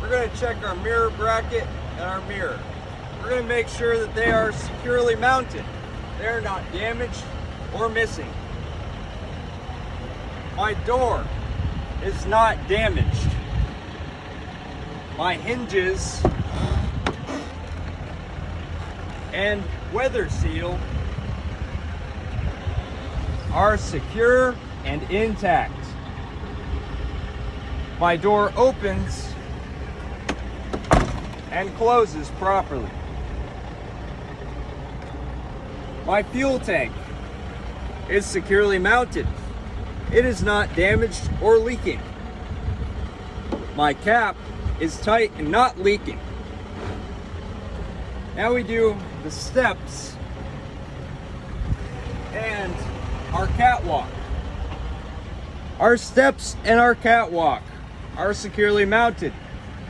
we're going to check our mirror bracket and our mirror. We're going to make sure that they are securely mounted. They're not damaged or missing. My door is not damaged. My hinges and weather seal are secure and intact. My door opens and closes properly. My fuel tank is securely mounted. It is not damaged or leaking. My cap is tight and not leaking. Now we do the steps and our catwalk. Our steps and our catwalk are securely mounted.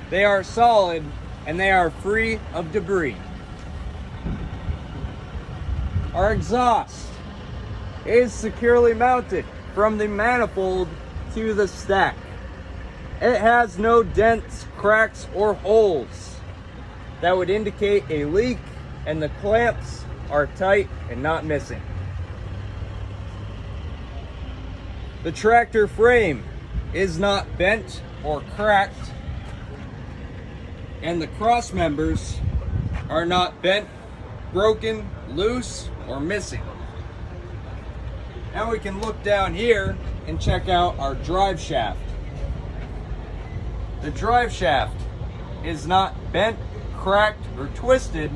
They are solid and they are free of debris. Our exhaust is securely mounted from the manifold to the stack. It has no dents, cracks, or holes that would indicate a leak, and the clamps are tight and not missing. The tractor frame is not bent or cracked, and the cross members are not bent, broken, loose, or missing. Now we can look down here and check out our drive shaft. The drive shaft is not bent, cracked, or twisted,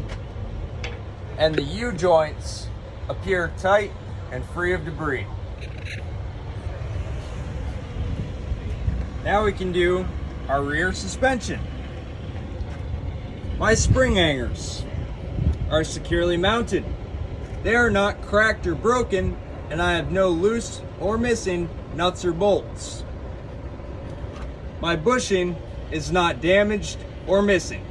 and the U-joints appear tight and free of debris. Now we can do our rear suspension. My spring hangers are securely mounted. They are not cracked or broken, and I have no loose or missing nuts or bolts. My bushing is not damaged or missing.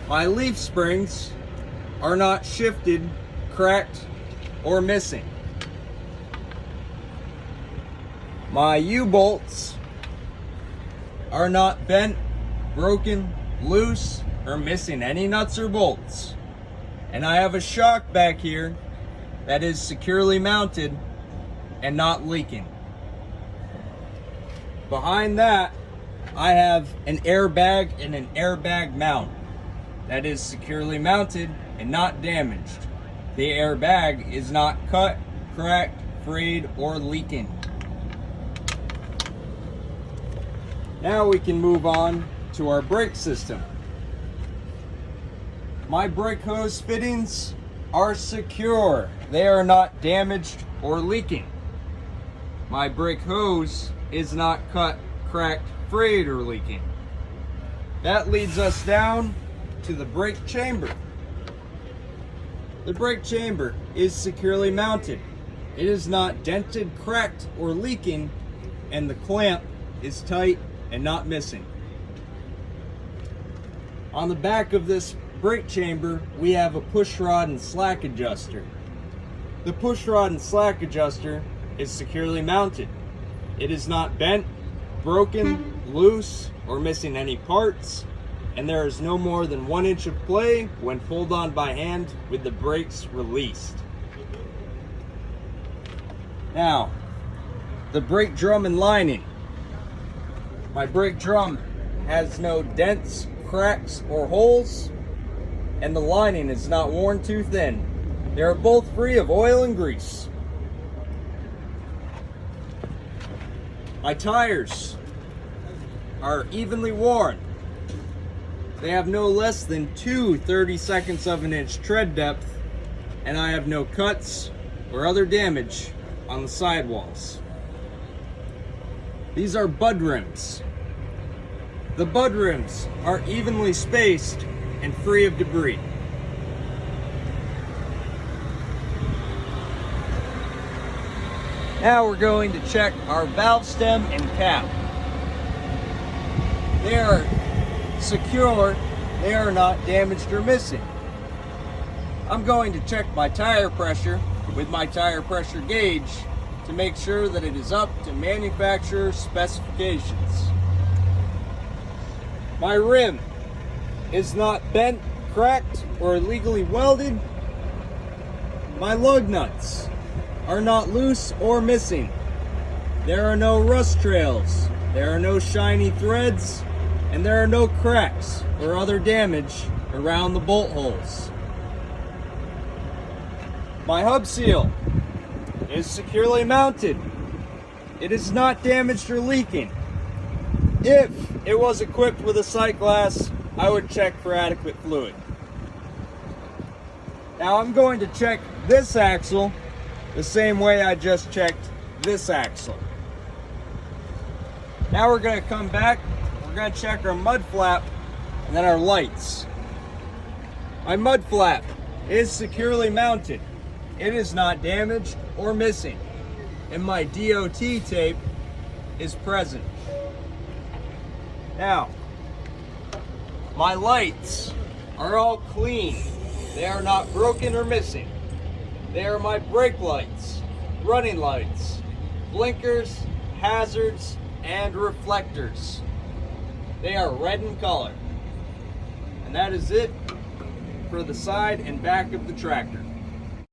My leaf springs are not shifted, cracked, or missing. My U-bolts are not bent, broken, loose, or missing any nuts or bolts. And I have a shock back here that is securely mounted and not leaking. Behind that, I have an airbag and an airbag mount that is securely mounted and not damaged. The airbag is not cut, cracked, frayed, or leaking. Now we can move on to our brake system. My brake hose fittings are secure. They are not damaged or leaking. My brake hose is not cut, cracked, frayed, or leaking. That leads us down to the brake chamber. The brake chamber is securely mounted. It is not dented, cracked, or leaking, and the clamp is tight and not missing. On the back of this brake chamber, we have a push rod and slack adjuster. The push rod and slack adjuster is securely mounted. It is not bent, broken, loose, or missing any parts, and there is no more than 1 inch of play when pulled on by hand with the brakes released. Now, the brake drum and lining. My brake drum has no dents, cracks, or holes, and the lining is not worn too thin. They are both free of oil and grease. My tires are evenly worn. They have no less than 2 32 of an inch tread depth, and I have no cuts or other damage on the sidewalls. These are bud rims. The bud rims are evenly spaced and free of debris. Now we're going to check our valve stem and cap. They are secure, they are not damaged or missing. I'm going to check my tire pressure with my tire pressure gauge to make sure that it is up to manufacturer specifications. My rim is not bent, cracked, or illegally welded. My lug nuts are not loose or missing. There are no rust trails, there are no shiny threads, and there are no cracks or other damage around the bolt holes. My hub seal is securely mounted. It is not damaged or leaking. If it was equipped with a sight glass, I would check for adequate fluid. Now I'm going to check this axle the same way I just checked this axle. Now we're going to come back, we're going to check our mud flap and then our lights. My mud flap is securely mounted. It is not damaged or missing. And my DOT tape is present. Now, my lights are all clean. They are not broken or missing. They are my brake lights, running lights, blinkers, hazards, and reflectors. They are red in color. And that is it for the side and back of the tractor.